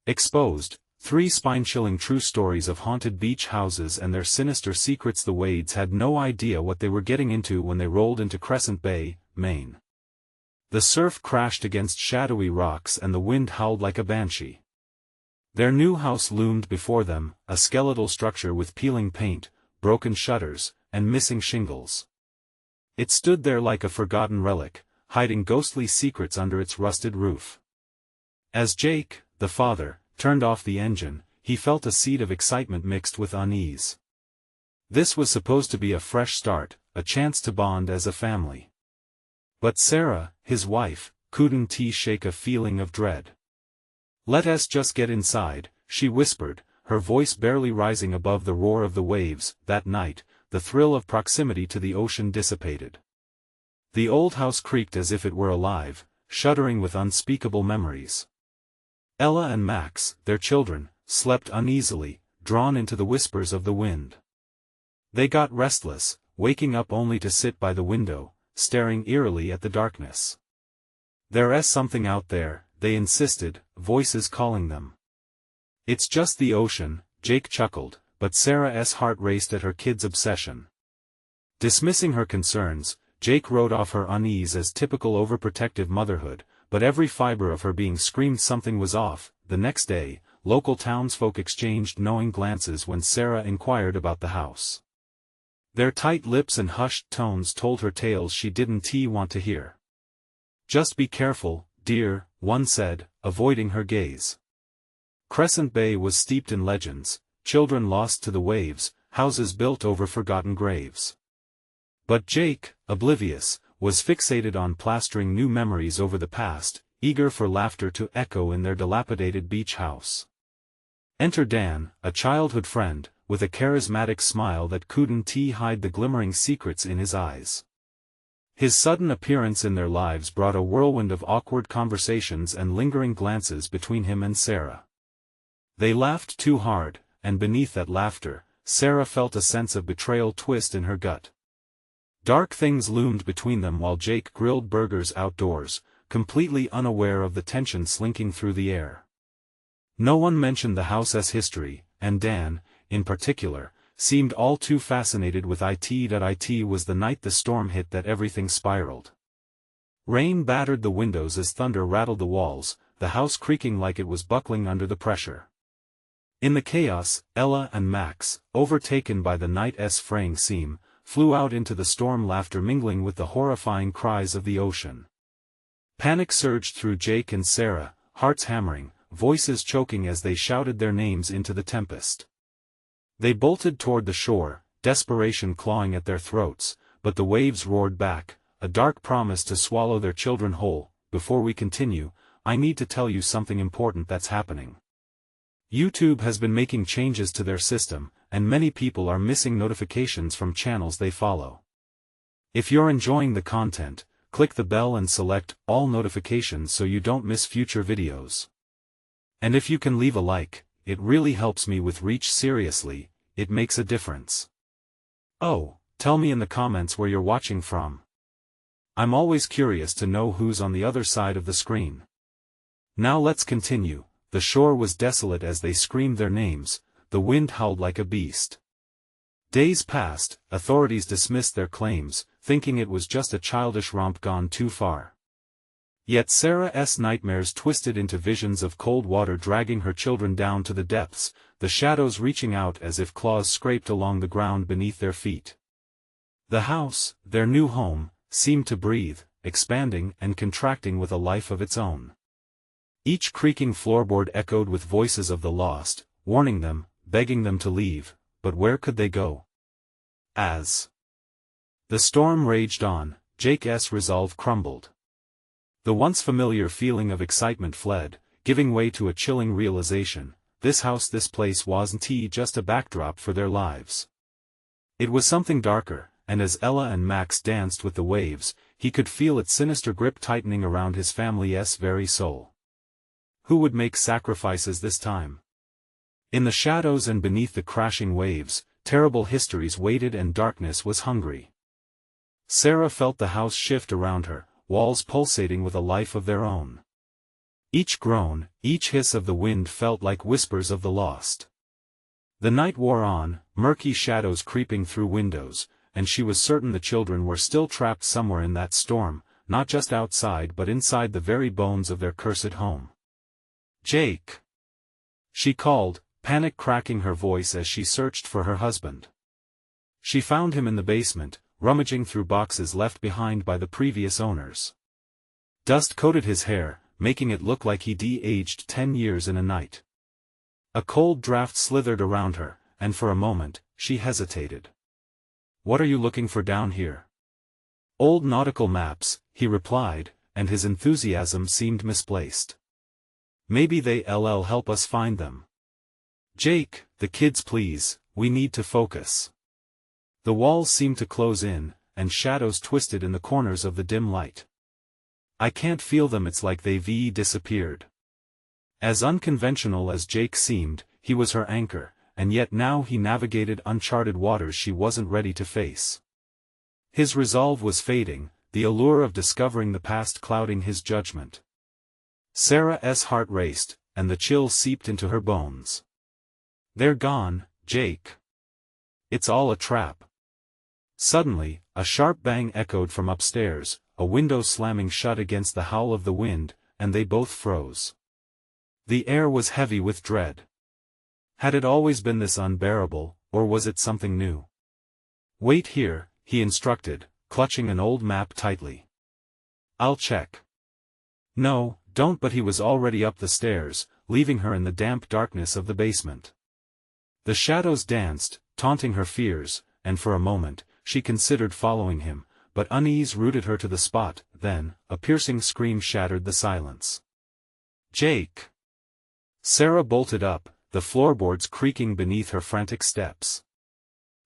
Exposed, 3 spine-chilling true stories of haunted beach houses and their sinister secrets. The Wades had no idea what they were getting into when they rolled into Crescent Bay, Maine. The surf crashed against shadowy rocks and the wind howled like a banshee. Their new house loomed before them, a skeletal structure with peeling paint, broken shutters, and missing shingles. It stood there like a forgotten relic, hiding ghostly secrets under its rusted roof. As Jake, the father, turned off the engine, he felt a seed of excitement mixed with unease. This was supposed to be a fresh start, a chance to bond as a family. But Sarah, his wife, couldn't shake a feeling of dread. "Let us just get inside," she whispered, her voice barely rising above the roar of the waves. That night, the thrill of proximity to the ocean dissipated. The old house creaked as if it were alive, shuddering with unspeakable memories. Ella and Max, their children, slept uneasily, drawn into the whispers of the wind. They got restless, waking up only to sit by the window, staring eerily at the darkness. "There's something out there," they insisted, voices calling them. "It's just the ocean," Jake chuckled, but Sarah's heart raced at her kid's obsession. Dismissing her concerns, Jake wrote off her unease as typical overprotective motherhood, but every fiber of her being screamed something was off. The next day, local townsfolk exchanged knowing glances when Sarah inquired about the house. Their tight lips and hushed tones told her tales she didn't want to hear. "Just be careful, dear," one said, avoiding her gaze. Crescent Bay was steeped in legends, children lost to the waves, houses built over forgotten graves. But Jake, oblivious, was fixated on plastering new memories over the past, eager for laughter to echo in their dilapidated beach house. Enter Dan, a childhood friend, with a charismatic smile that couldn't hide the glimmering secrets in his eyes. His sudden appearance in their lives brought a whirlwind of awkward conversations and lingering glances between him and Sarah. They laughed too hard, and beneath that laughter, Sarah felt a sense of betrayal twist in her gut. Dark things loomed between them while Jake grilled burgers outdoors, completely unaware of the tension slinking through the air. No one mentioned the house's history, and Dan, in particular, seemed all too fascinated with it. It was the night the storm hit that everything spiraled. Rain battered the windows as thunder rattled the walls, the house creaking like it was buckling under the pressure. In the chaos, Ella and Max, overtaken by the night's fraying seam, flew out into the storm, laughter mingling with the horrifying cries of the ocean. Panic surged through Jake and Sarah, hearts hammering, voices choking as they shouted their names into the tempest. They bolted toward the shore, desperation clawing at their throats, but the waves roared back, a dark promise to swallow their children whole. "Before we continue, I need to tell you something important that's happening. YouTube has been making changes to their system, and many people are missing notifications from channels they follow. If you're enjoying the content, click the bell and select all notifications so you don't miss future videos. And if you can leave a like, it really helps me with reach. Seriously, it makes a difference. Oh, tell me in the comments where you're watching from. I'm always curious to know who's on the other side of the screen. Now let's continue. The shore was desolate as they screamed their names, the wind howled like a beast. Days passed, authorities dismissed their claims, thinking it was just a childish romp gone too far. Yet Sarah's nightmares twisted into visions of cold water dragging her children down to the depths, the shadows reaching out as if claws scraped along the ground beneath their feet. The house, their new home, seemed to breathe, expanding and contracting with a life of its own. Each creaking floorboard echoed with voices of the lost, warning them, begging them to leave, but where could they go? As the storm raged on, Jake's resolve crumbled. The once familiar feeling of excitement fled, giving way to a chilling realization: this house, this place wasn't just a backdrop for their lives. It was something darker, and as Ella and Max danced with the waves, he could feel its sinister grip tightening around his family's very soul. Who would make sacrifices this time? In the shadows and beneath the crashing waves, terrible histories waited and darkness was hungry. Sarah felt the house shift around her, walls pulsating with a life of their own. Each groan, each hiss of the wind felt like whispers of the lost. The night wore on, murky shadows creeping through windows, and she was certain the children were still trapped somewhere in that storm, not just outside but inside the very bones of their cursed home. "Jake!" she called, panic cracking her voice as she searched for her husband. She found him in the basement, rummaging through boxes left behind by the previous owners. Dust coated his hair, making it look like he'd aged 10 years in a night. A cold draft slithered around her, and for a moment, she hesitated. "What are you looking for down here?" "Old nautical maps," he replied, and his enthusiasm seemed misplaced. "Maybe they'll help us find them." "Jake, the kids please, we need to focus." The walls seemed to close in, and shadows twisted in the corners of the dim light. "I can't feel them, it's like they've disappeared." As unconventional as Jake seemed, he was her anchor, and yet now he navigated uncharted waters she wasn't ready to face. His resolve was fading, the allure of discovering the past clouding his judgment. Sarah's heart raced, and the chill seeped into her bones. "They're gone, Jake. It's all a trap." Suddenly, a sharp bang echoed from upstairs, a window slamming shut against the howl of the wind, and they both froze. The air was heavy with dread. Had it always been this unbearable, or was it something new? "Wait here," he instructed, clutching an old map tightly. "I'll check." "No, don't," but he was already up the stairs, leaving her in the damp darkness of the basement. The shadows danced, taunting her fears, and for a moment, she considered following him, but unease rooted her to the spot. Then, a piercing scream shattered the silence. "Jake!" Sarah bolted up, the floorboards creaking beneath her frantic steps.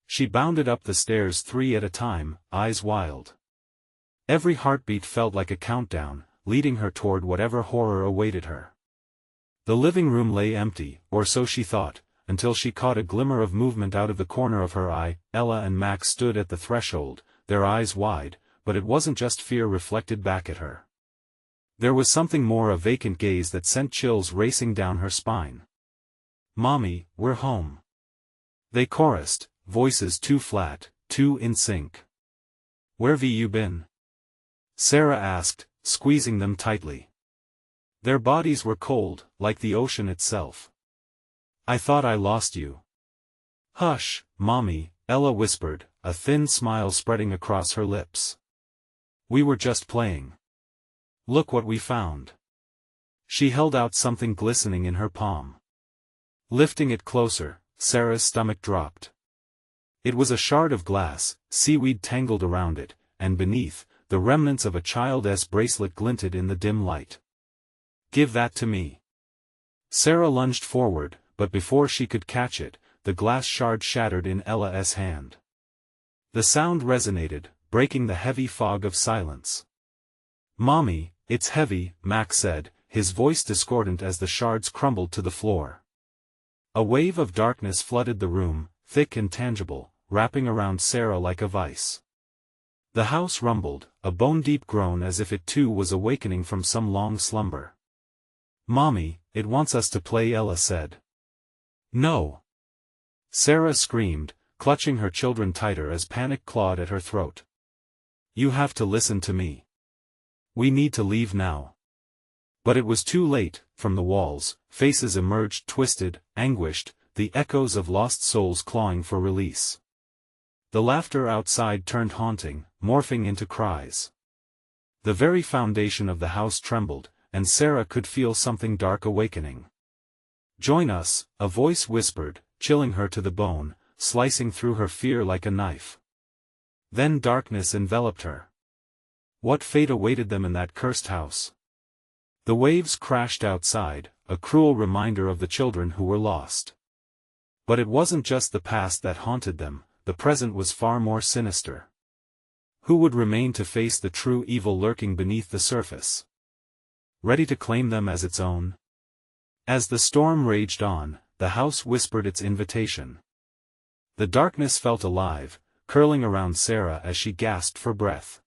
She bounded up the stairs 3 at a time, eyes wild. Every heartbeat felt like a countdown, leading her toward whatever horror awaited her. The living room lay empty, or so she thought, until she caught a glimmer of movement out of the corner of her eye. Ella and Max stood at the threshold, their eyes wide, but it wasn't just fear reflected back at her. There was something more, a vacant gaze that sent chills racing down her spine. "Mommy, we're home," they chorused, voices too flat, too in sync. "Where've you been?" Sarah asked, squeezing them tightly. Their bodies were cold, like the ocean itself. "I thought I lost you." "Hush, Mommy," Ella whispered, a thin smile spreading across her lips. "We were just playing. Look what we found." She held out something glistening in her palm. Lifting it closer, Sarah's stomach dropped. It was a shard of glass, seaweed tangled around it, and beneath, the remnants of a child's bracelet glinted in the dim light. "Give that to me." Sarah lunged forward, but before she could catch it, the glass shard shattered in Ella's hand. The sound resonated, breaking the heavy fog of silence. "Mommy, it's heavy," Max said, his voice discordant as the shards crumbled to the floor. A wave of darkness flooded the room, thick and tangible, wrapping around Sarah like a vice. The house rumbled, a bone-deep groan as if it too was awakening from some long slumber. "Mommy, it wants us to play," Ella said. "No!" Sarah screamed, clutching her children tighter as panic clawed at her throat. "You have to listen to me. We need to leave now." But it was too late. From the walls, faces emerged, twisted, anguished, the echoes of lost souls clawing for release. The laughter outside turned haunting, morphing into cries. The very foundation of the house trembled, and Sarah could feel something dark awakening. "Join us," a voice whispered, chilling her to the bone, slicing through her fear like a knife. Then darkness enveloped her. What fate awaited them in that cursed house? The waves crashed outside, a cruel reminder of the children who were lost. But it wasn't just the past that haunted them, the present was far more sinister. Who would remain to face the true evil lurking beneath the surface? Ready to claim them as its own? As the storm raged on, the house whispered its invitation. The darkness felt alive, curling around Sarah as she gasped for breath.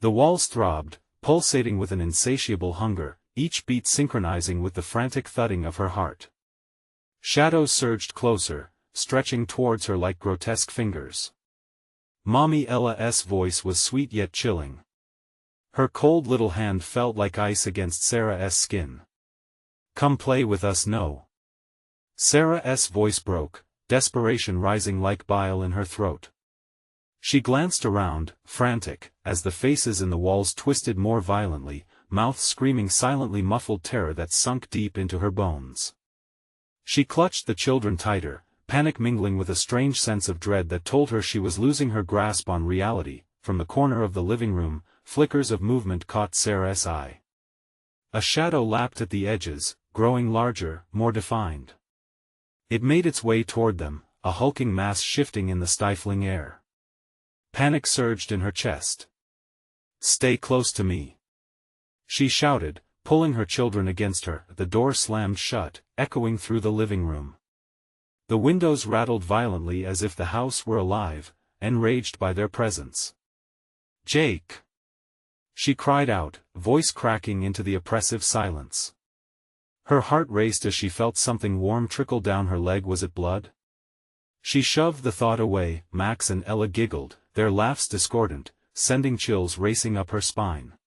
The walls throbbed, pulsating with an insatiable hunger, each beat synchronizing with the frantic thudding of her heart. Shadows surged closer, stretching towards her like grotesque fingers. Mommy Ella's voice was sweet yet chilling. Her cold little hand felt like ice against Sarah's skin. "Come play with us, no." Sarah's voice broke, desperation rising like bile in her throat. She glanced around, frantic, as the faces in the walls twisted more violently, mouths screaming silently muffled terror that sunk deep into her bones. She clutched the children tighter, panic mingling with a strange sense of dread that told her she was losing her grasp on reality. From the corner of the living room, flickers of movement caught Sarah's eye. A shadow lapped at the edges, growing larger, more defined. It made its way toward them, a hulking mass shifting in the stifling air. Panic surged in her chest. "Stay close to me," she shouted, pulling her children against her. The door slammed shut, echoing through the living room. The windows rattled violently as if the house were alive, enraged by their presence. "Jake!" she cried out, voice cracking into the oppressive silence. Her heart raced as she felt something warm trickle down her leg. Was it blood? She shoved the thought away. Max and Ella giggled, their laughs discordant, sending chills racing up her spine.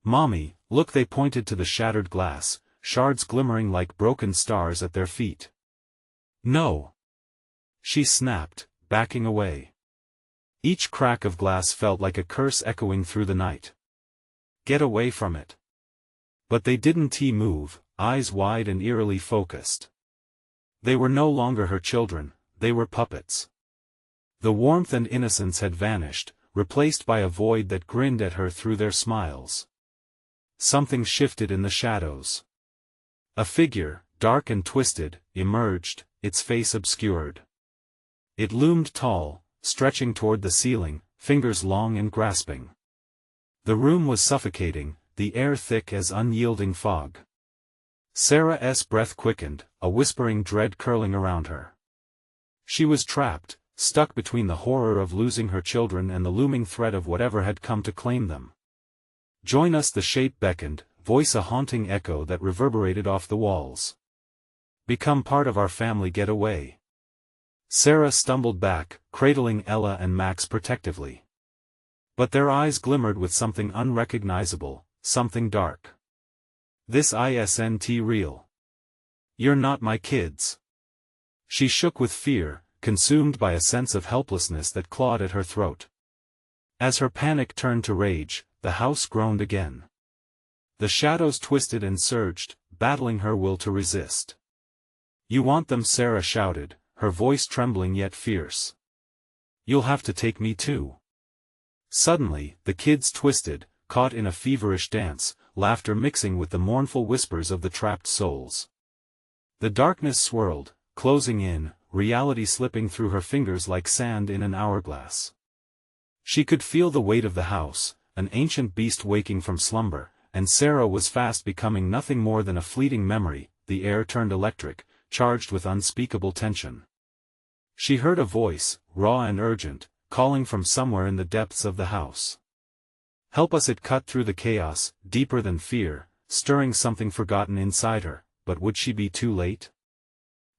"Mommy, look!" They pointed to the shattered glass, shards glimmering like broken stars at their feet. "No!" she snapped, backing away. Each crack of glass felt like a curse echoing through the night. "Get away from it!" But they didn't move, eyes wide and eerily focused. They were no longer her children, they were puppets. The warmth and innocence had vanished, replaced by a void that grinned at her through their smiles. Something shifted in the shadows. A figure, dark and twisted, emerged, its face obscured. It loomed tall, stretching toward the ceiling, fingers long and grasping. The room was suffocating, the air thick as unyielding fog. Sarah's breath quickened, a whispering dread curling around her. She was trapped, stuck between the horror of losing her children and the looming threat of whatever had come to claim them. "Join us," the shape beckoned, voice a haunting echo that reverberated off the walls. "Become part of our family. Get away." Sarah stumbled back, cradling Ella and Max protectively. But their eyes glimmered with something unrecognizable, something dark. "This isn't real. You're not my kids." She shook with fear, consumed by a sense of helplessness that clawed at her throat. As her panic turned to rage, the house groaned again. The shadows twisted and surged, battling her will to resist. "You want them?" Sarah shouted, her voice trembling yet fierce. "You'll have to take me too." Suddenly, the kids twisted, caught in a feverish dance, laughter mixing with the mournful whispers of the trapped souls. The darkness swirled, closing in, reality slipping through her fingers like sand in an hourglass. She could feel the weight of the house, an ancient beast waking from slumber, and Sarah was fast becoming nothing more than a fleeting memory. The air turned electric, charged with unspeakable tension. She heard a voice, raw and urgent, calling from somewhere in the depths of the house. "Help us!" It cut through the chaos, deeper than fear, stirring something forgotten inside her, but would she be too late?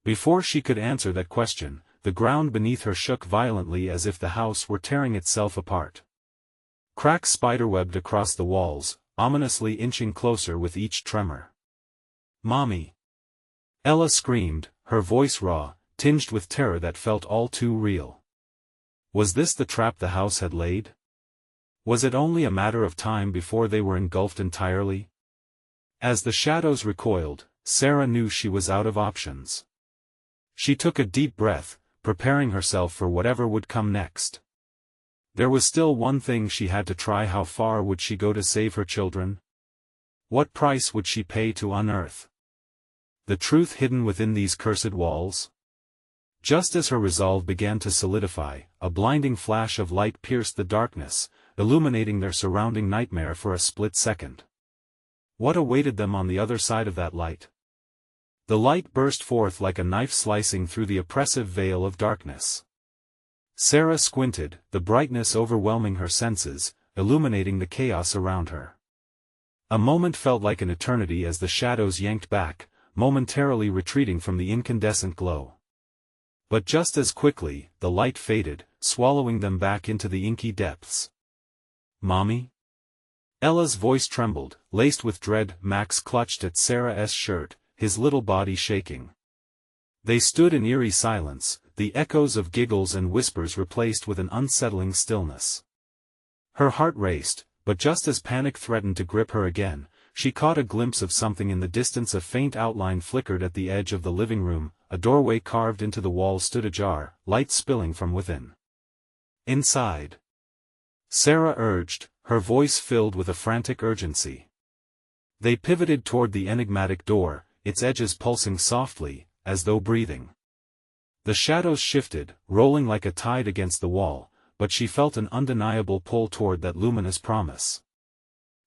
Before she could answer that question, the ground beneath her shook violently as if the house were tearing itself apart. Cracks spiderwebbed across the walls, ominously inching closer with each tremor. "Mommy!" Ella screamed, her voice raw, tinged with terror that felt all too real. Was this the trap the house had laid? Was it only a matter of time before they were engulfed entirely? As the shadows recoiled, Sarah knew she was out of options. She took a deep breath, preparing herself for whatever would come next. There was still one thing she had to try. How far would she go to save her children? What price would she pay to unearth the truth hidden within these cursed walls? Just as her resolve began to solidify, a blinding flash of light pierced the darkness, illuminating their surrounding nightmare for a split second. What awaited them on the other side of that light? The light burst forth like a knife slicing through the oppressive veil of darkness. Sarah squinted, the brightness overwhelming her senses, illuminating the chaos around her. A moment felt like an eternity as the shadows yanked back, momentarily retreating from the incandescent glow. But just as quickly, the light faded, swallowing them back into the inky depths. "Mommy?" Ella's voice trembled, laced with dread. Max clutched at Sarah's shirt, his little body shaking. They stood in eerie silence, the echoes of giggles and whispers replaced with an unsettling stillness. Her heart raced, but just as panic threatened to grip her again, she caught a glimpse of something in the distance. A faint outline flickered at the edge of the living room, a doorway carved into the wall stood ajar, light spilling from within. "Inside," Sarah urged, her voice filled with a frantic urgency. They pivoted toward the enigmatic door, its edges pulsing softly, as though breathing. The shadows shifted, rolling like a tide against the wall, but she felt an undeniable pull toward that luminous promise.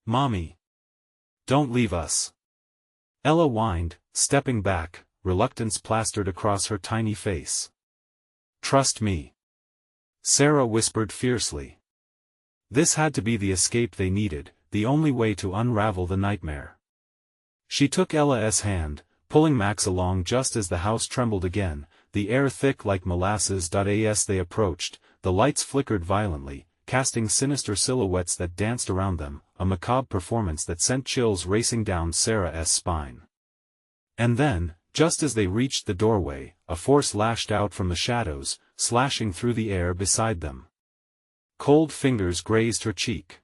"Mommy! Don't leave us!" Ella whined, stepping back, reluctance plastered across her tiny face. "Trust me," Sarah whispered fiercely. This had to be the escape they needed, the only way to unravel the nightmare. She took Ella's hand, pulling Max along just as the house trembled again, the air thick like molasses. As they approached, the lights flickered violently, casting sinister silhouettes that danced around them, a macabre performance that sent chills racing down Sarah's spine. And then, just as they reached the doorway, a force lashed out from the shadows, slashing through the air beside them. Cold fingers grazed her cheek.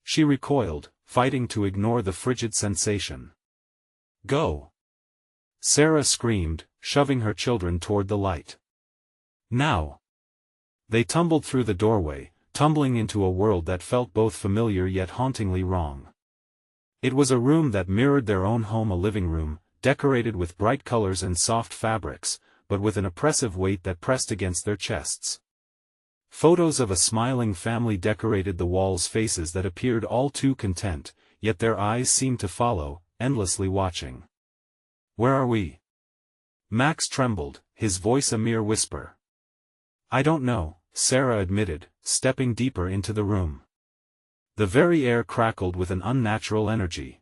She recoiled, fighting to ignore the frigid sensation. "Go!" Sarah screamed, shoving her children toward the light. "Now!" They tumbled through the doorway, tumbling into a world that felt both familiar yet hauntingly wrong. It was a room that mirrored their own home, a living room, decorated with bright colors and soft fabrics, but with an oppressive weight that pressed against their chests. Photos of a smiling family decorated the walls, faces that appeared all too content, yet their eyes seemed to follow, endlessly watching. "Where are we?" Max trembled, his voice a mere whisper. "I don't know," Sarah admitted, stepping deeper into the room. The very air crackled with an unnatural energy.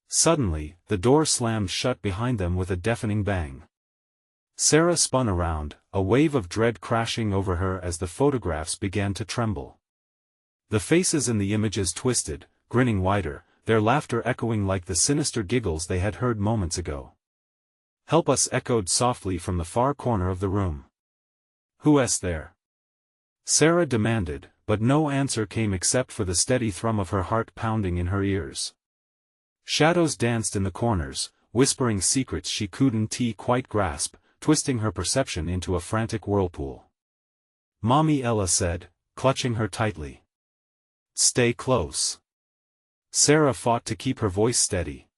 Suddenly, the door slammed shut behind them with a deafening bang. Sarah spun around, a wave of dread crashing over her as the photographs began to tremble. The faces in the images twisted, grinning wider, their laughter echoing like the sinister giggles they had heard moments ago. "Help us," echoed softly from the far corner of the room. "Who's there?" Sarah demanded, but no answer came except for the steady thrum of her heart pounding in her ears. Shadows danced in the corners, whispering secrets she couldn't quite grasp, twisting her perception into a frantic whirlpool. "Mommy," Ella said, clutching her tightly. "Stay close." Sarah fought to keep her voice steady.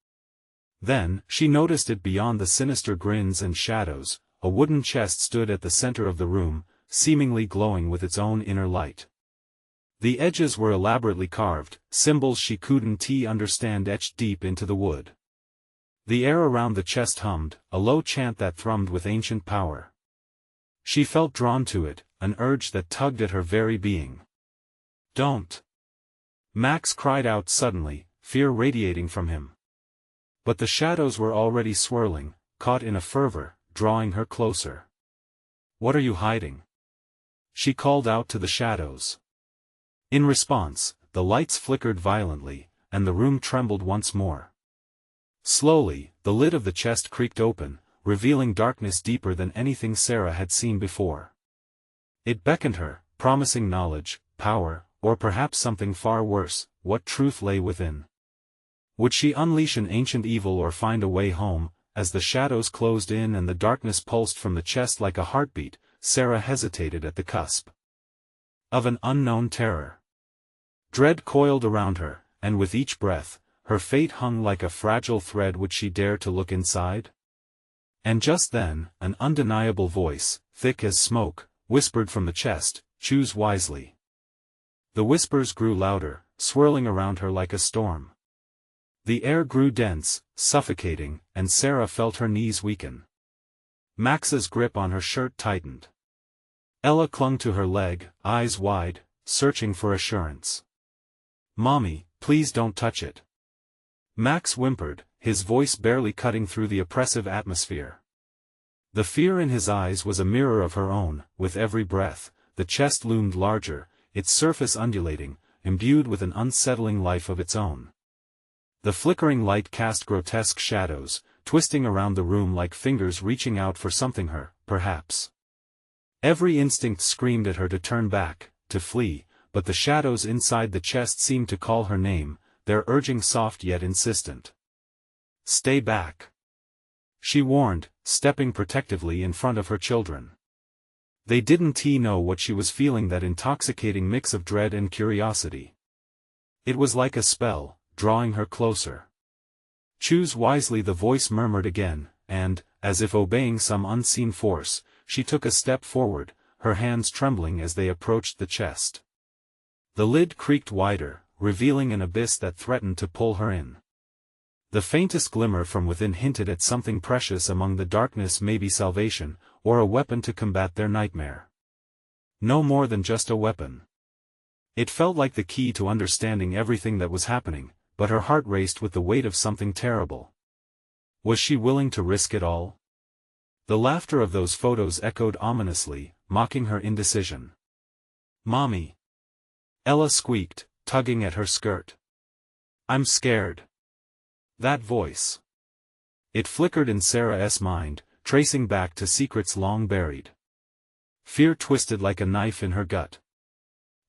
Then, she noticed it beyond the sinister grins and shadows. A wooden chest stood at the center of the room, seemingly glowing with its own inner light. The edges were elaborately carved, symbols she couldn't understand etched deep into the wood. The air around the chest hummed, a low chant that thrummed with ancient power. She felt drawn to it, an urge that tugged at her very being. "Don't!" Max cried out suddenly, fear radiating from him. But the shadows were already swirling, caught in a fervor, drawing her closer. "What are you hiding?" she called out to the shadows. In response, the lights flickered violently, and the room trembled once more. Slowly, the lid of the chest creaked open, revealing darkness deeper than anything Sarah had seen before. It beckoned her, promising knowledge, power, or perhaps something far worse. What truth lay within? Would she unleash an ancient evil or find a way home? As the shadows closed in and the darkness pulsed from the chest like a heartbeat, Sarah hesitated at the cusp of an unknown terror. Dread coiled around her, and with each breath, her fate hung like a fragile thread. Would she dare to look inside? And just then, an undeniable voice, thick as smoke, whispered from the chest, "Choose wisely." The whispers grew louder, swirling around her like a storm. The air grew dense, suffocating, and Sarah felt her knees weaken. Max's grip on her shirt tightened. Ella clung to her leg, eyes wide, searching for assurance. "Mommy, please don't touch it." Max whimpered, his voice barely cutting through the oppressive atmosphere. The fear in his eyes was a mirror of her own. With every breath, the chest loomed larger, its surface undulating, imbued with an unsettling life of its own. The flickering light cast grotesque shadows, twisting around the room like fingers reaching out for something perhaps. Every instinct screamed at her to turn back, to flee, but the shadows inside the chest seemed to call her name, their urging soft yet insistent. "Stay back," she warned, stepping protectively in front of her children. They didn't know what she was feeling, that intoxicating mix of dread and curiosity. It was like a spell, drawing her closer. "Choose wisely," the voice murmured again, and, as if obeying some unseen force, she took a step forward, her hands trembling as they approached the chest. The lid creaked wider, revealing an abyss that threatened to pull her in. The faintest glimmer from within hinted at something precious among the darkness, maybe salvation, or a weapon to combat their nightmare. No more than just a weapon. It felt like the key to understanding everything that was happening, but her heart raced with the weight of something terrible. Was she willing to risk it all? The laughter of those photos echoed ominously, mocking her indecision. "Mommy!" Ella squeaked, tugging at her skirt. "I'm scared." That voice. It flickered in Sarah's mind, tracing back to secrets long buried. Fear twisted like a knife in her gut.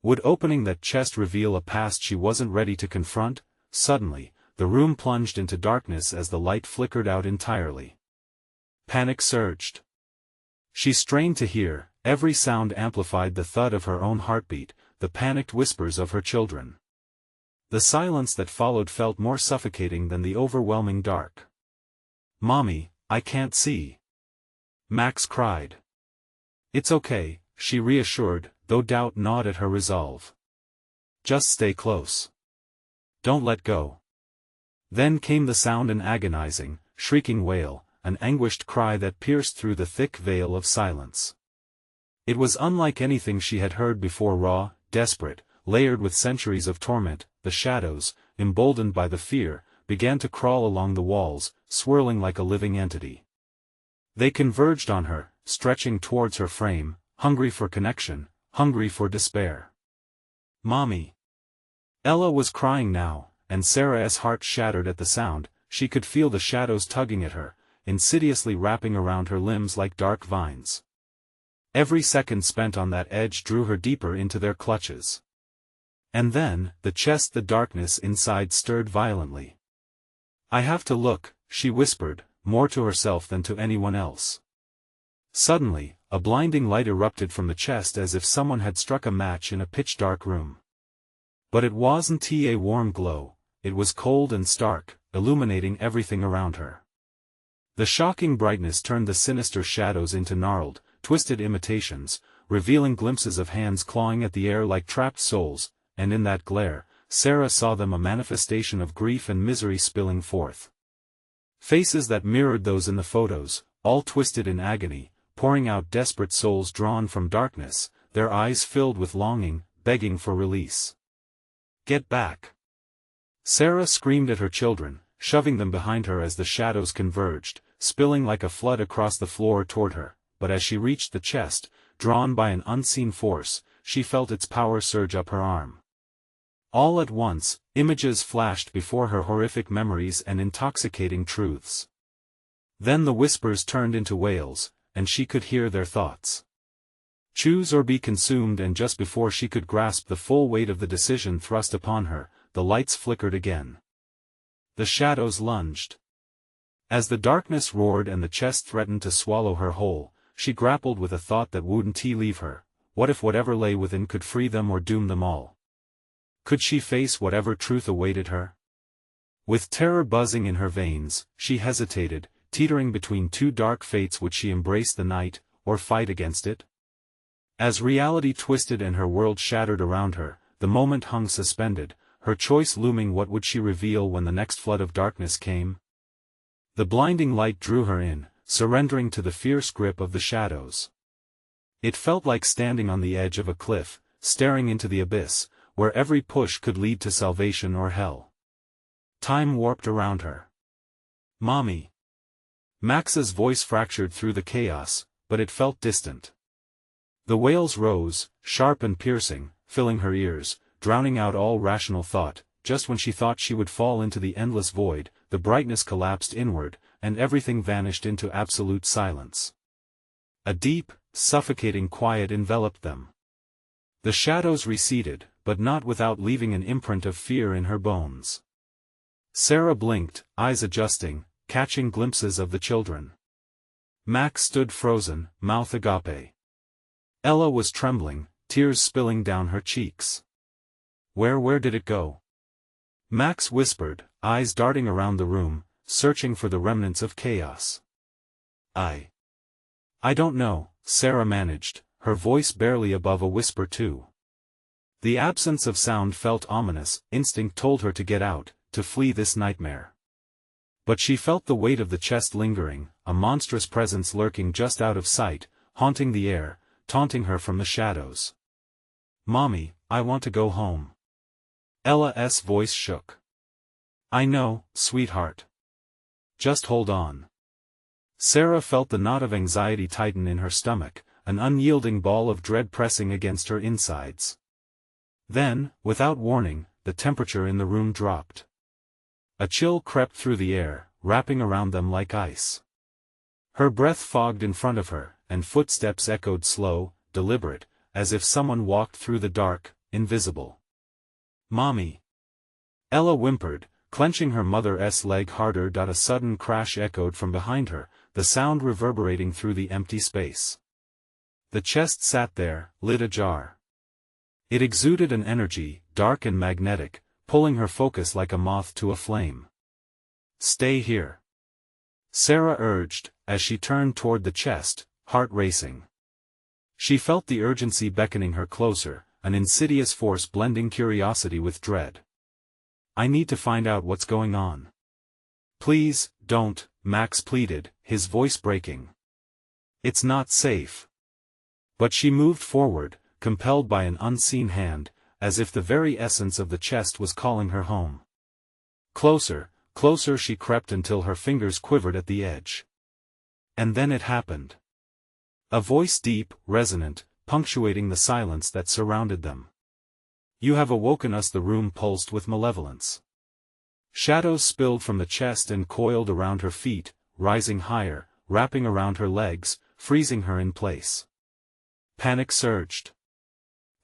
Would opening that chest reveal a past she wasn't ready to confront? Suddenly, the room plunged into darkness as the light flickered out entirely. Panic surged. She strained to hear, every sound amplified the thud of her own heartbeat, the panicked whispers of her children. The silence that followed felt more suffocating than the overwhelming dark. "Mommy, I can't see," Max cried. "It's okay," she reassured, though doubt gnawed at her resolve. "Just stay close. Don't let go." Then came the sound, an agonizing, shrieking wail, an anguished cry that pierced through the thick veil of silence. It was unlike anything she had heard before, raw, desperate, layered with centuries of torment. The shadows, emboldened by the fear, began to crawl along the walls, swirling like a living entity. They converged on her, stretching towards her frame, hungry for connection, hungry for despair. "Mommy!" Ella was crying now, and Sarah's heart shattered at the sound. She could feel the shadows tugging at her, insidiously wrapping around her limbs like dark vines. Every second spent on that edge drew her deeper into their clutches. And then, the darkness inside stirred violently. "I have to look," she whispered, more to herself than to anyone else. Suddenly, a blinding light erupted from the chest as if someone had struck a match in a pitch-dark room. But it wasn't a warm glow, it was cold and stark, illuminating everything around her. The shocking brightness turned the sinister shadows into gnarled, twisted imitations, revealing glimpses of hands clawing at the air like trapped souls, and in that glare, Sarah saw them, a manifestation of grief and misery spilling forth. Faces that mirrored those in the photos, all twisted in agony, pouring out desperate souls drawn from darkness, their eyes filled with longing, begging for release. "Get back!" Sarah screamed at her children, shoving them behind her as the shadows converged, spilling like a flood across the floor toward her, but as she reached the chest, drawn by an unseen force, she felt its power surge up her arm. All at once, images flashed before her, horrific memories and intoxicating truths. Then the whispers turned into wails, and she could hear their thoughts. Choose or be consumed, and just before she could grasp the full weight of the decision thrust upon her, the lights flickered again. The shadows lunged. As the darkness roared and the chest threatened to swallow her whole, she grappled with a thought that wouldn't leave her. What if whatever lay within could free them or doom them all? Could she face whatever truth awaited her? With terror buzzing in her veins, she hesitated, teetering between two dark fates. Would she embrace the night, or fight against it? As reality twisted and her world shattered around her, the moment hung suspended, her choice looming. What would she reveal when the next flood of darkness came? The blinding light drew her in, surrendering to the fierce grip of the shadows. It felt like standing on the edge of a cliff, staring into the abyss, where every push could lead to salvation or hell. Time warped around her. "Mommy." Max's voice fractured through the chaos, but it felt distant. The wails rose, sharp and piercing, filling her ears, drowning out all rational thought. Just when she thought she would fall into the endless void, the brightness collapsed inward, and everything vanished into absolute silence. A deep, suffocating quiet enveloped them. The shadows receded, but not without leaving an imprint of fear in her bones. Sarah blinked, eyes adjusting, catching glimpses of the children. Max stood frozen, mouth agape. Ella was trembling, tears spilling down her cheeks. Where did it go?" Max whispered, eyes darting around the room, searching for the remnants of chaos. I don't know," Sarah managed, her voice barely above a whisper too. The absence of sound felt ominous. Instinct told her to get out, to flee this nightmare. But she felt the weight of the chest lingering, a monstrous presence lurking just out of sight, haunting the air, taunting her from the shadows. "Mommy, I want to go home." Ella's voice shook. "I know, sweetheart. Just hold on." Sarah felt the knot of anxiety tighten in her stomach, an unyielding ball of dread pressing against her insides. Then, without warning, the temperature in the room dropped. A chill crept through the air, wrapping around them like ice. Her breath fogged in front of her, and footsteps echoed slow, deliberate, as if someone walked through the dark, invisible. "Mommy." Ella whimpered, clenching her mother's leg harder. A sudden crash echoed from behind her, the sound reverberating through the empty space. The chest sat there, lid ajar. It exuded an energy, dark and magnetic, pulling her focus like a moth to a flame. "Stay here," Sarah urged, as she turned toward the chest, heart racing. She felt the urgency beckoning her closer, an insidious force blending curiosity with dread. "I need to find out what's going on." "Please, don't," Max pleaded, his voice breaking. "It's not safe." But she moved forward, compelled by an unseen hand, as if the very essence of the chest was calling her home. Closer, closer she crept until her fingers quivered at the edge. And then it happened. A voice deep, resonant, punctuating the silence that surrounded them. "You have awoken us." The room pulsed with malevolence. Shadows spilled from the chest and coiled around her feet, rising higher, wrapping around her legs, freezing her in place. Panic surged.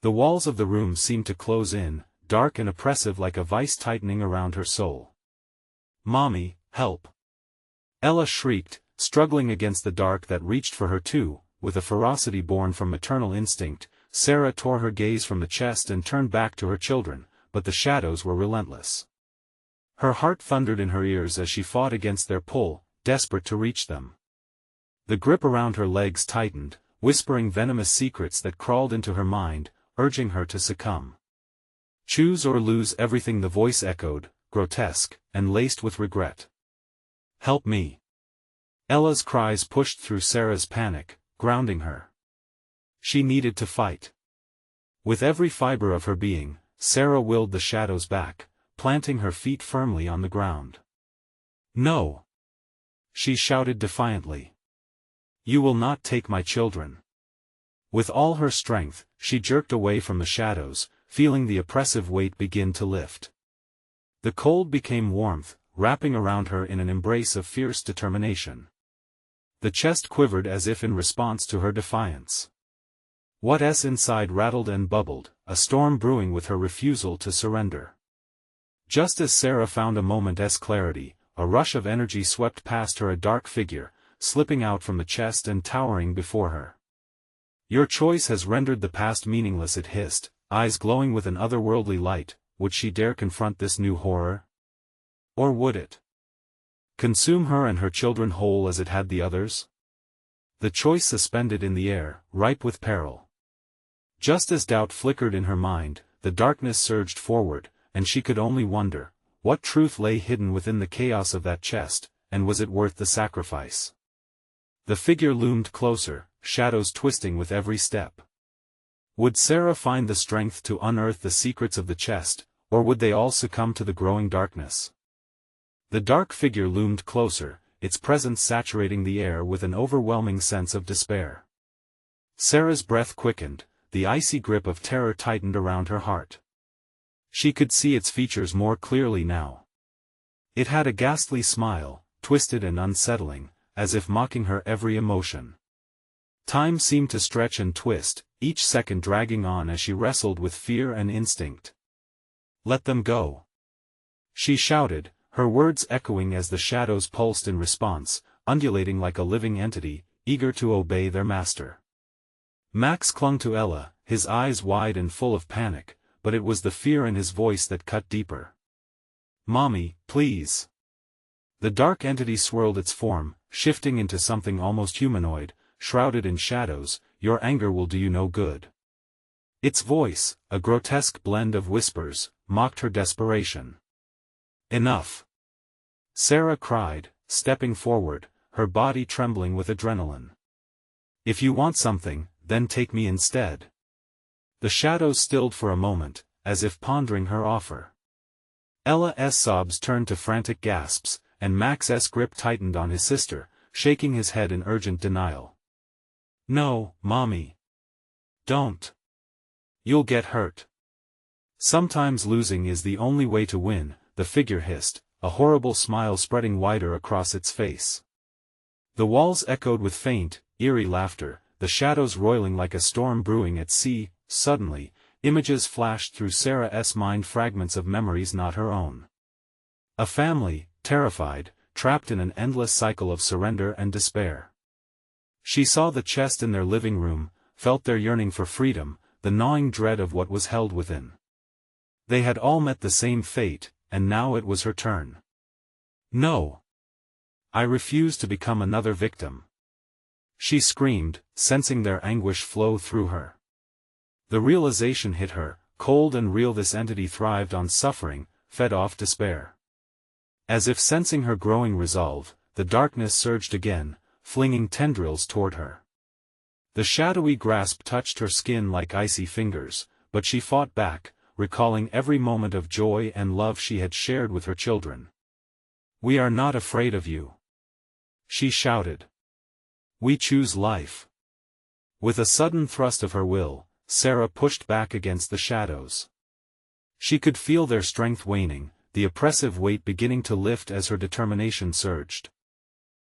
The walls of the room seemed to close in, dark and oppressive like a vice tightening around her soul. "Mommy, help!" Ella shrieked, struggling against the dark that reached for her too, with a ferocity born from maternal instinct. Sarah tore her gaze from the chest and turned back to her children, but the shadows were relentless. Her heart thundered in her ears as she fought against their pull, desperate to reach them. The grip around her legs tightened, whispering venomous secrets that crawled into her mind, urging her to succumb. "Choose or lose everything," the voice echoed, grotesque, and laced with regret. "Help me." Ella's cries pushed through Sarah's panic, grounding her. She needed to fight. With every fiber of her being, Sarah willed the shadows back, planting her feet firmly on the ground. "No!" she shouted defiantly. "You will not take my children." With all her strength, she jerked away from the shadows, feeling the oppressive weight begin to lift. The cold became warmth, wrapping around her in an embrace of fierce determination. The chest quivered as if in response to her defiance. What's inside rattled and bubbled, a storm brewing with her refusal to surrender. Just as Sarah found a moment's clarity, a rush of energy swept past her, a dark figure, slipping out from the chest and towering before her. "Your choice has rendered the past meaningless," it hissed, eyes glowing with an otherworldly light. Would she dare confront this new horror? Or would it consume her and her children whole as it had the others? The choice suspended in the air, ripe with peril. Just as doubt flickered in her mind, the darkness surged forward, and she could only wonder, what truth lay hidden within the chaos of that chest, and was it worth the sacrifice? The figure loomed closer, shadows twisting with every step. Would Sarah find the strength to unearth the secrets of the chest, or would they all succumb to the growing darkness? The dark figure loomed closer, its presence saturating the air with an overwhelming sense of despair. Sarah's breath quickened, the icy grip of terror tightened around her heart. She could see its features more clearly now. It had a ghastly smile, twisted and unsettling, as if mocking her every emotion. Time seemed to stretch and twist, each second dragging on as she wrestled with fear and instinct. "Let them go!" she shouted, her words echoing as the shadows pulsed in response, undulating like a living entity, eager to obey their master. Max clung to Ella, his eyes wide and full of panic, but it was the fear in his voice that cut deeper. "Mommy, please." The dark entity swirled its form, shifting into something almost humanoid, shrouded in shadows. "Your anger will do you no good." Its voice, a grotesque blend of whispers, mocked her desperation. "Enough!" Sarah cried, stepping forward, her body trembling with adrenaline. "If you want something, then take me instead." The shadows stilled for a moment, as if pondering her offer. Ella's sobs turned to frantic gasps, and Max's grip tightened on his sister, shaking his head in urgent denial. "No, Mommy. Don't. You'll get hurt." "Sometimes losing is the only way to win," the figure hissed, a horrible smile spreading wider across its face. The walls echoed with faint, eerie laughter, the shadows roiling like a storm brewing at sea. Suddenly, images flashed through Sarah's mind, fragments of memories not her own. A family, terrified, trapped in an endless cycle of surrender and despair. She saw the chest in their living room, felt their yearning for freedom, the gnawing dread of what was held within. They had all met the same fate, and now it was her turn. "No. I refuse to become another victim," she screamed, sensing their anguish flow through her. The realization hit her, cold and real. This entity thrived on suffering, fed off despair. As if sensing her growing resolve, the darkness surged again, flinging tendrils toward her. The shadowy grasp touched her skin like icy fingers, but she fought back, recalling every moment of joy and love she had shared with her children. "We are not afraid of you," she shouted. "We choose life." With a sudden thrust of her will, Sarah pushed back against the shadows. She could feel their strength waning, the oppressive weight beginning to lift as her determination surged.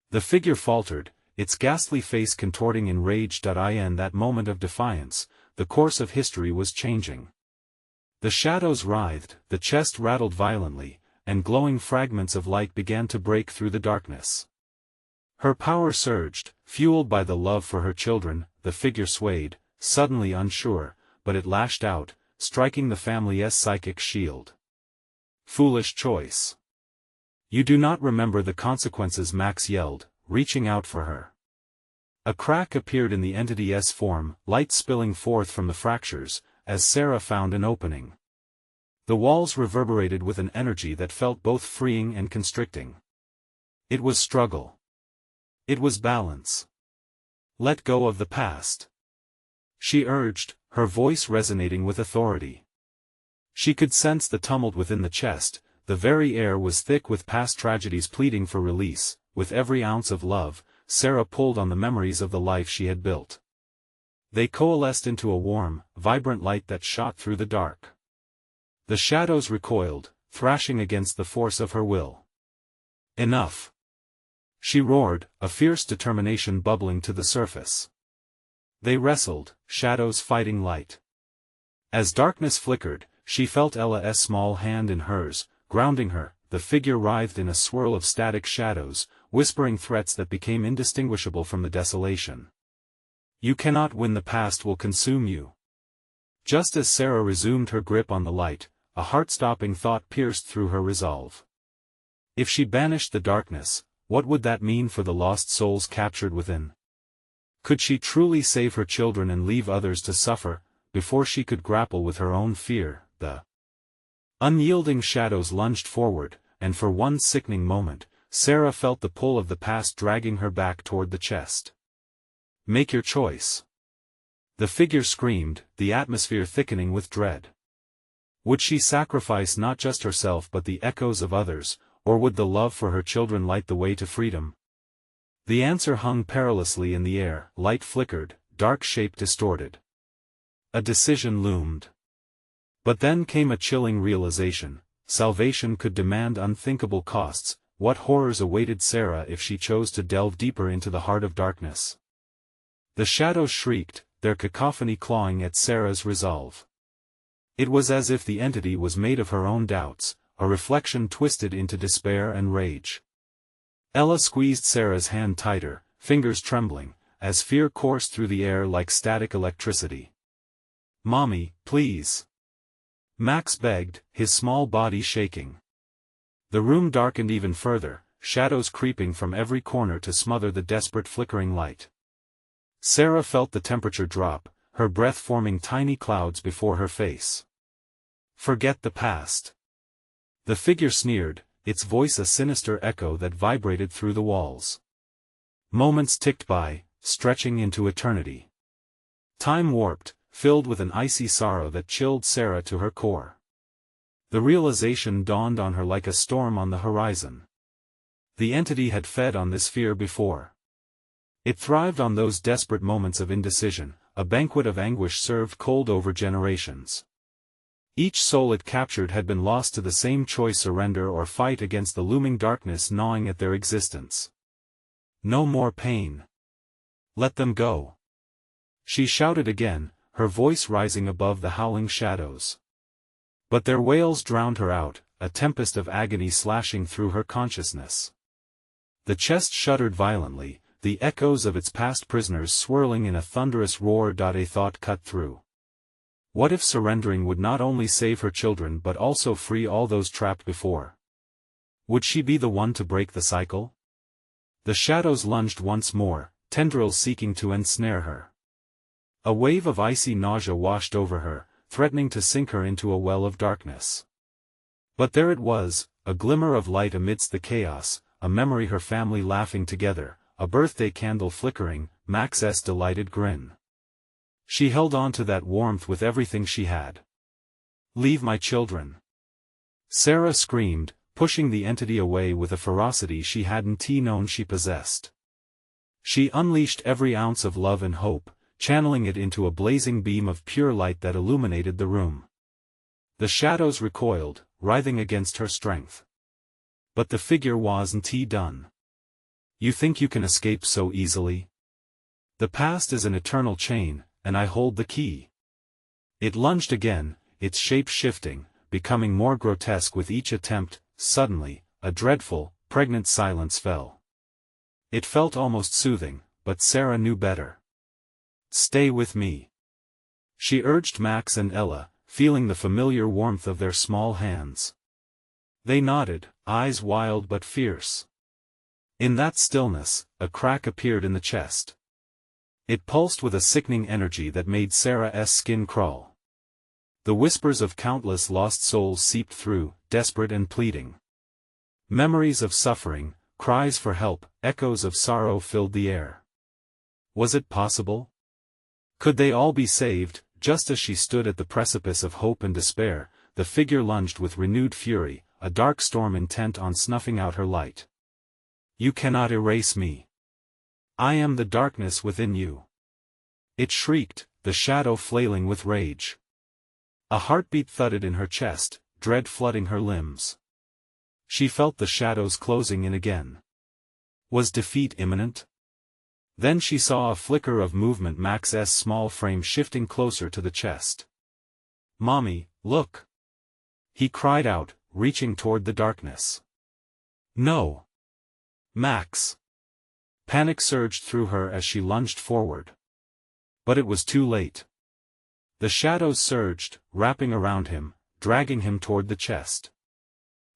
The figure faltered, its ghastly face contorting in rage. In that moment of defiance, the course of history was changing. The shadows writhed, the chest rattled violently, and glowing fragments of light began to break through the darkness. Her power surged, fueled by the love for her children. The figure swayed, suddenly unsure, but it lashed out, striking the family's psychic shield. "Foolish choice. You do not remember the consequences," Max yelled, reaching out for her. A crack appeared in the entity's form, light spilling forth from the fractures, as Sarah found an opening. The walls reverberated with an energy that felt both freeing and constricting. It was struggle. It was balance. "Let go of the past," she urged, her voice resonating with authority. She could sense the tumult within the chest, the very air was thick with past tragedies pleading for release. With every ounce of love, Sarah pulled on the memories of the life she had built. They coalesced into a warm, vibrant light that shot through the dark. The shadows recoiled, thrashing against the force of her will. "Enough!" she roared, a fierce determination bubbling to the surface. They wrestled, shadows fighting light. As darkness flickered, she felt Ella's small hand in hers, grounding her. The figure writhed in a swirl of static shadows, whispering threats that became indistinguishable from the desolation. "You cannot win, the past will consume you." Just as Sarah resumed her grip on the light, a heart-stopping thought pierced through her resolve. If she banished the darkness, what would that mean for the lost souls captured within? Could she truly save her children and leave others to suffer? Before she could grapple with her own fear, the unyielding shadows lunged forward, and for one sickening moment, Sarah felt the pull of the past dragging her back toward the chest. "Make your choice." The figure screamed, the atmosphere thickening with dread. Would she sacrifice not just herself but the echoes of others, or would the love for her children light the way to freedom? The answer hung perilously in the air, light flickered, dark shape distorted. A decision loomed. But then came a chilling realization: salvation could demand unthinkable costs. What horrors awaited Sarah if she chose to delve deeper into the heart of darkness? The shadows shrieked, their cacophony clawing at Sarah's resolve. It was as if the entity was made of her own doubts, a reflection twisted into despair and rage. Ella squeezed Sarah's hand tighter, fingers trembling, as fear coursed through the air like static electricity. "Mommy, please," Max begged, his small body shaking. The room darkened even further, shadows creeping from every corner to smother the desperate flickering light. Sarah felt the temperature drop, her breath forming tiny clouds before her face. "Forget the past." The figure sneered, its voice a sinister echo that vibrated through the walls. Moments ticked by, stretching into eternity. Time warped, filled with an icy sorrow that chilled Sarah to her core. The realization dawned on her like a storm on the horizon. The entity had fed on this fear before. It thrived on those desperate moments of indecision, a banquet of anguish served cold over generations. Each soul it captured had been lost to the same choice: surrender or fight against the looming darkness gnawing at their existence. "No more pain. Let them go," she shouted again, her voice rising above the howling shadows. But their wails drowned her out, a tempest of agony slashing through her consciousness. The chest shuddered violently, the echoes of its past prisoners swirling in a thunderous roar. A thought cut through. What if surrendering would not only save her children but also free all those trapped before? Would she be the one to break the cycle? The shadows lunged once more, tendrils seeking to ensnare her. A wave of icy nausea washed over her, threatening to sink her into a well of darkness. But there it was, a glimmer of light amidst the chaos, a memory: her family laughing together, a birthday candle flickering, Max's delighted grin. She held on to that warmth with everything she had. "Leave my children!" Sarah screamed, pushing the entity away with a ferocity she hadn't known she possessed. She unleashed every ounce of love and hope, channeling it into a blazing beam of pure light that illuminated the room. The shadows recoiled, writhing against her strength. But the figure wasn't done. "You think you can escape so easily? The past is an eternal chain, and I hold the key." It lunged again, its shape shifting, becoming more grotesque with each attempt. Suddenly, a dreadful, pregnant silence fell. It felt almost soothing, but Sarah knew better. "Stay with me," she urged Max and Ella, feeling the familiar warmth of their small hands. They nodded, eyes wild but fierce. In that stillness, a crack appeared in the chest. It pulsed with a sickening energy that made Sarah's skin crawl. The whispers of countless lost souls seeped through, desperate and pleading. Memories of suffering, cries for help, echoes of sorrow filled the air. Was it possible? Could they all be saved? Just as she stood at the precipice of hope and despair, the figure lunged with renewed fury, a dark storm intent on snuffing out her light. "You cannot erase me. I am the darkness within you," it shrieked, the shadow flailing with rage. A heartbeat thudded in her chest, dread flooding her limbs. She felt the shadows closing in again. Was defeat imminent? Then she saw a flicker of movement, Max's small frame shifting closer to the chest. "Mommy, look!" he cried out, reaching toward the darkness. "No! Max!" Panic surged through her as she lunged forward. But it was too late. The shadows surged, wrapping around him, dragging him toward the chest.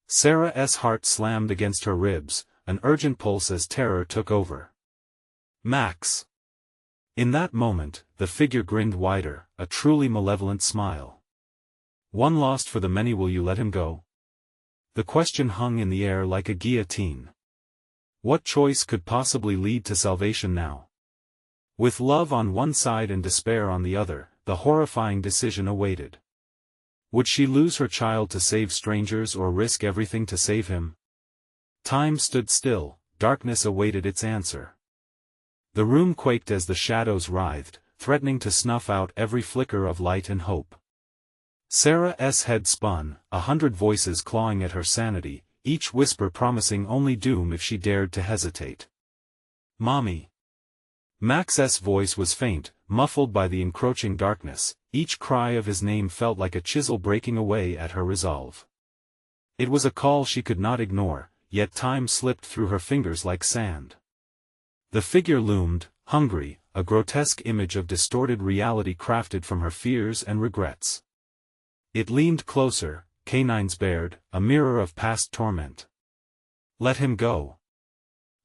Sarah's heart slammed against her ribs, an urgent pulse as terror took over. "Max!" In that moment, the figure grinned wider, a truly malevolent smile. "One lost for the many, will you let him go?" The question hung in the air like a guillotine. What choice could possibly lead to salvation now? With love on one side and despair on the other, the horrifying decision awaited. Would she lose her child to save strangers or risk everything to save him? Time stood still, darkness awaited its answer. The room quaked as the shadows writhed, threatening to snuff out every flicker of light and hope. Sarah's head spun, 100 voices clawing at her sanity, each whisper promising only doom if she dared to hesitate. "Mommy." Max's voice was faint, muffled by the encroaching darkness. Each cry of his name felt like a chisel breaking away at her resolve. It was a call she could not ignore, yet time slipped through her fingers like sand. The figure loomed, hungry, a grotesque image of distorted reality crafted from her fears and regrets. It leaned closer, canines bared, a mirror of past torment. "Let him go!"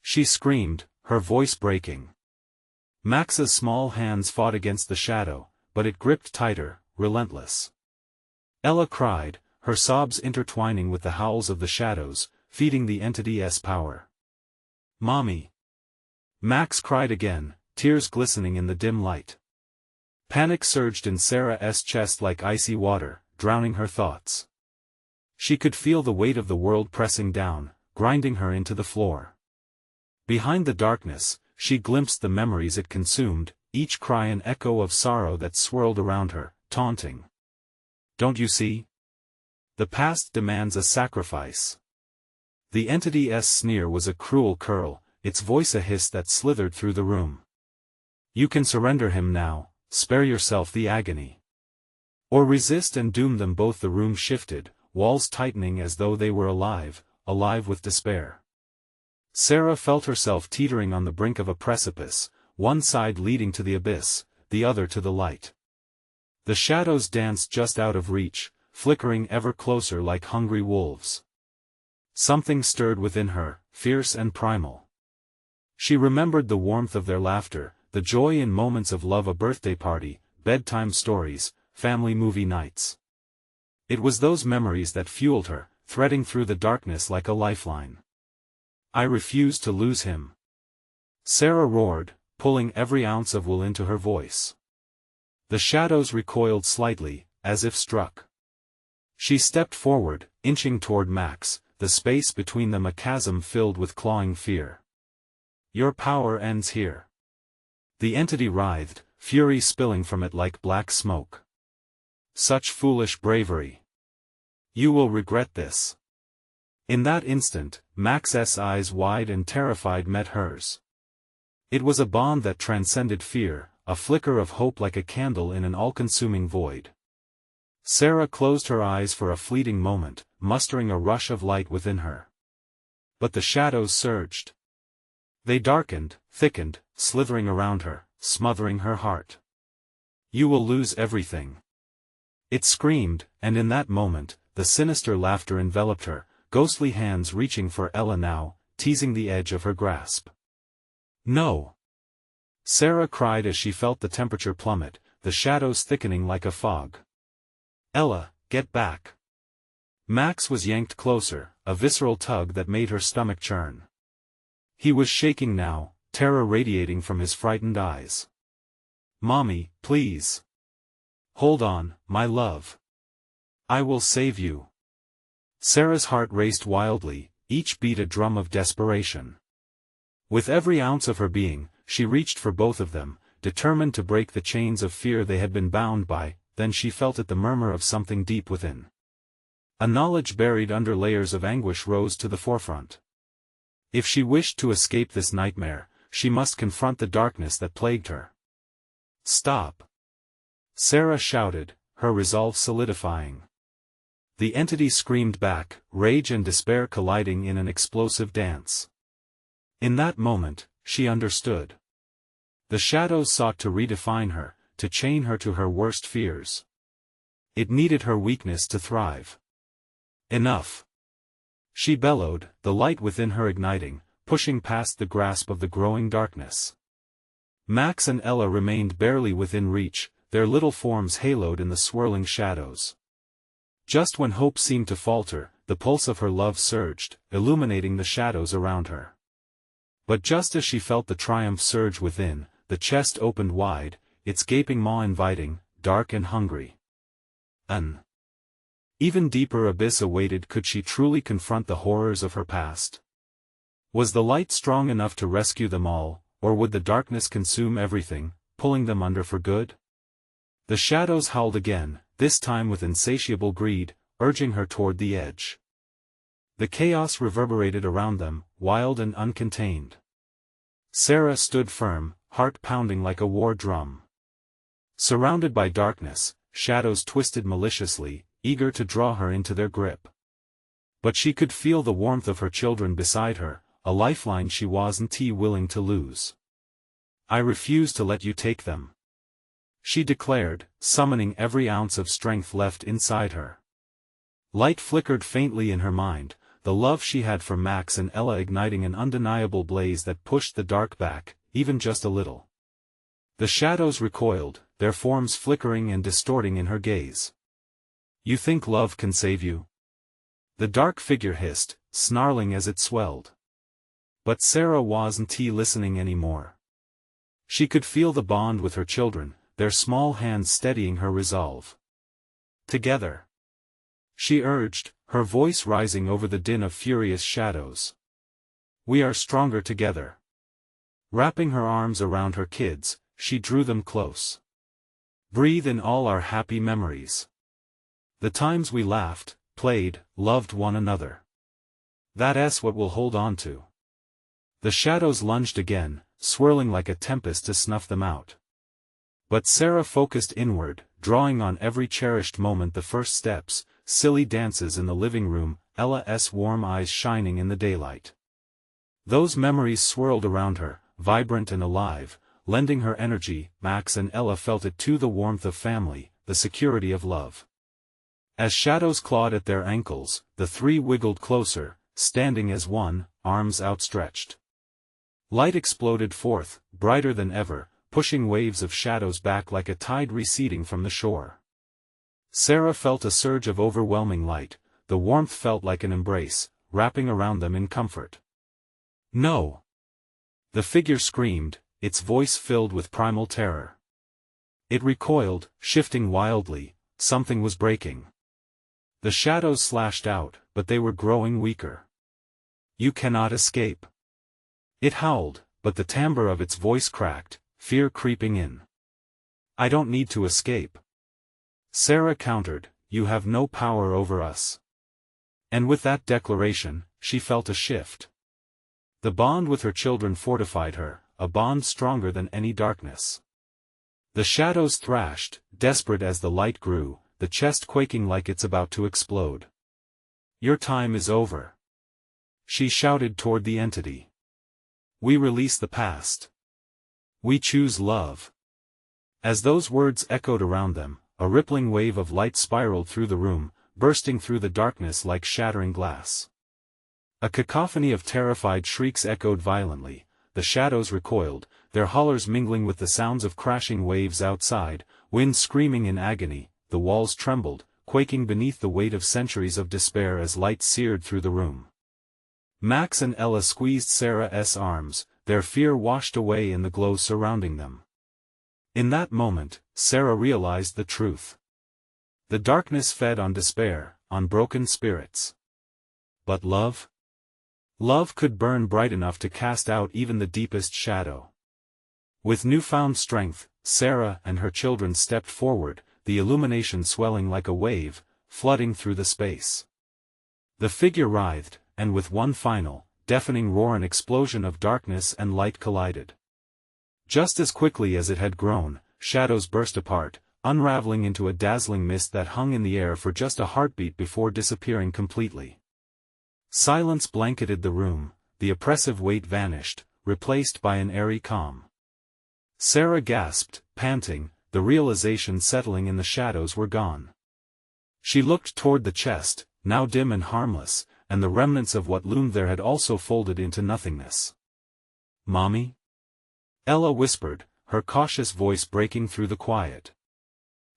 she screamed, her voice breaking. Max's small hands fought against the shadow, but it gripped tighter, relentless. Ella cried, her sobs intertwining with the howls of the shadows, feeding the entity's power. "Mommy!" Max cried again, tears glistening in the dim light. Panic surged in Sarah's chest like icy water, drowning her thoughts. She could feel the weight of the world pressing down, grinding her into the floor. Behind the darkness, she glimpsed the memories it consumed, each cry an echo of sorrow that swirled around her, taunting. "Don't you see? The past demands a sacrifice." The entity's sneer was a cruel curl, its voice a hiss that slithered through the room. "You can surrender him now, spare yourself the agony. Or resist and doom them both." The room shifted, walls tightening as though they were alive, alive with despair. Sarah felt herself teetering on the brink of a precipice, one side leading to the abyss, the other to the light. The shadows danced just out of reach, flickering ever closer like hungry wolves. Something stirred within her, fierce and primal. She remembered the warmth of their laughter, the joy in moments of love, a birthday party, bedtime stories, family movie nights. It was those memories that fueled her, threading through the darkness like a lifeline. "I refuse to lose him," Sarah roared, pulling every ounce of will into her voice. The shadows recoiled slightly, as if struck. She stepped forward, inching toward Max, the space between them a chasm filled with clawing fear. "Your power ends here." The entity writhed, fury spilling from it like black smoke. "Such foolish bravery. You will regret this." In that instant, Max's eyes wide and terrified met hers. It was a bond that transcended fear, a flicker of hope like a candle in an all-consuming void. Sarah closed her eyes for a fleeting moment, mustering a rush of light within her. But the shadows surged. They darkened, thickened, slithering around her, smothering her heart. "You will lose everything," it screamed, and in that moment, the sinister laughter enveloped her, ghostly hands reaching for Ella now, teasing the edge of her grasp. "No!" Sarah cried as she felt the temperature plummet, the shadows thickening like a fog. "Ella, get back!" Max was yanked closer, a visceral tug that made her stomach churn. He was shaking now, terror radiating from his frightened eyes. "Mommy, please. Hold on, my love. I will save you." Sarah's heart raced wildly, each beat a drum of desperation. With every ounce of her being, she reached for both of them, determined to break the chains of fear they had been bound by. Then she felt it, the murmur of something deep within. A knowledge buried under layers of anguish rose to the forefront. If she wished to escape this nightmare, she must confront the darkness that plagued her. "Stop!" Sarah shouted, her resolve solidifying. The entity screamed back, rage and despair colliding in an explosive dance. In that moment, she understood. The shadows sought to redefine her, to chain her to her worst fears. It needed her weakness to thrive. "Enough!" she bellowed, the light within her igniting, pushing past the grasp of the growing darkness. Max and Ella remained barely within reach, their little forms haloed in the swirling shadows. Just when hope seemed to falter, the pulse of her love surged, illuminating the shadows around her. But just as she felt the triumph surge within, the chest opened wide, its gaping maw inviting, dark and hungry. An even deeper abyss awaited could she truly confront the horrors of her past. Was the light strong enough to rescue them all, or would the darkness consume everything, pulling them under for good? The shadows howled again, this time with insatiable greed, urging her toward the edge. The chaos reverberated around them, wild and uncontained. Sarah stood firm, heart pounding like a war drum. Surrounded by darkness, shadows twisted maliciously, eager to draw her into their grip. But she could feel the warmth of her children beside her, a lifeline she wasn't willing to lose. "I refuse to let you take them," she declared, summoning every ounce of strength left inside her. Light flickered faintly in her mind, the love she had for Max and Ella igniting an undeniable blaze that pushed the dark back, even just a little. The shadows recoiled, their forms flickering and distorting in her gaze. "You think love can save you?" The dark figure hissed, snarling as it swelled. But Sarah wasn't listening anymore. She could feel the bond with her children, their small hands steadying her resolve. "Together," she urged, her voice rising over the din of furious shadows. "We are stronger together." Wrapping her arms around her kids, she drew them close. "Breathe in all our happy memories. The times we laughed, played, loved one another. That's what we'll hold on to." The shadows lunged again, swirling like a tempest to snuff them out. But Sarah focused inward, drawing on every cherished moment, the first steps, silly dances in the living room, Ella's warm eyes shining in the daylight. Those memories swirled around her, vibrant and alive, lending her energy. Max and Ella felt it too, the warmth of family, the security of love. As shadows clawed at their ankles, the three wiggled closer, standing as one, arms outstretched. Light exploded forth, brighter than ever, pushing waves of shadows back like a tide receding from the shore. Sarah felt a surge of overwhelming light, the warmth felt like an embrace, wrapping around them in comfort. "No!" The figure screamed, its voice filled with primal terror. It recoiled, shifting wildly, something was breaking. The shadows slashed out, but they were growing weaker. "You cannot escape." It howled, but the timbre of its voice cracked, fear creeping in. "I don't need to escape," Sarah countered, "you have no power over us." And with that declaration, she felt a shift. The bond with her children fortified her, a bond stronger than any darkness. The shadows thrashed, desperate as the light grew, the chest quaking like it's about to explode. "Your time is over," she shouted toward the entity. "We release the past. We choose love." As those words echoed around them, a rippling wave of light spiraled through the room, bursting through the darkness like shattering glass. A cacophony of terrified shrieks echoed violently, the shadows recoiled, their hollers mingling with the sounds of crashing waves outside, wind screaming in agony, the walls trembled, quaking beneath the weight of centuries of despair as light seared through the room. Max and Ella squeezed Sarah's arms, their fear washed away in the glow surrounding them. In that moment, Sarah realized the truth. The darkness fed on despair, on broken spirits. But love? Love could burn bright enough to cast out even the deepest shadow. With newfound strength, Sarah and her children stepped forward, the illumination swelling like a wave, flooding through the space. The figure writhed, and with one final, deafening roar an explosion of darkness and light collided. Just as quickly as it had grown, shadows burst apart, unraveling into a dazzling mist that hung in the air for just a heartbeat before disappearing completely. Silence blanketed the room, the oppressive weight vanished, replaced by an airy calm. Sarah gasped, panting, the realization settling in the shadows were gone. She looked toward the chest, now dim and harmless, and the remnants of what loomed there had also folded into nothingness. "Mommy?" Ella whispered, her cautious voice breaking through the quiet.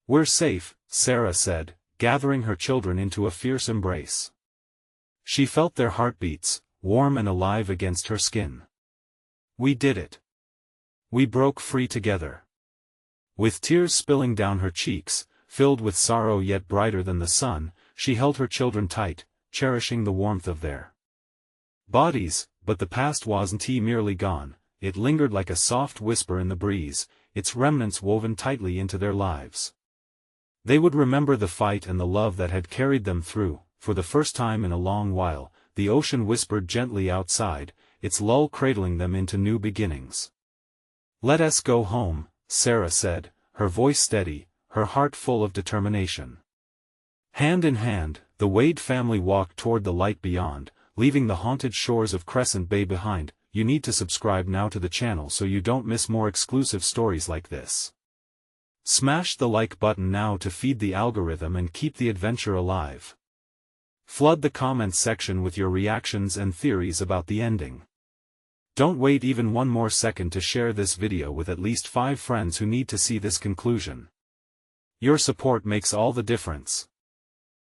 "We're safe," Sarah said, gathering her children into a fierce embrace. She felt their heartbeats, warm and alive against her skin. "We did it. We broke free together." With tears spilling down her cheeks, filled with sorrow yet brighter than the sun, she held her children tight, cherishing the warmth of their bodies, but the past wasn't merely gone, it lingered like a soft whisper in the breeze, its remnants woven tightly into their lives. They would remember the fight and the love that had carried them through. For the first time in a long while, the ocean whispered gently outside, its lull cradling them into new beginnings. "Let us go home," Sarah said, her voice steady, her heart full of determination. Hand in hand, the Wade family walked toward the light beyond, leaving the haunted shores of Crescent Bay behind. You need to subscribe now to the channel so you don't miss more exclusive stories like this. Smash the like button now to feed the algorithm and keep the adventure alive. Flood the comments section with your reactions and theories about the ending. Don't wait even one more second to share this video with at least 5 friends who need to see this conclusion. Your support makes all the difference.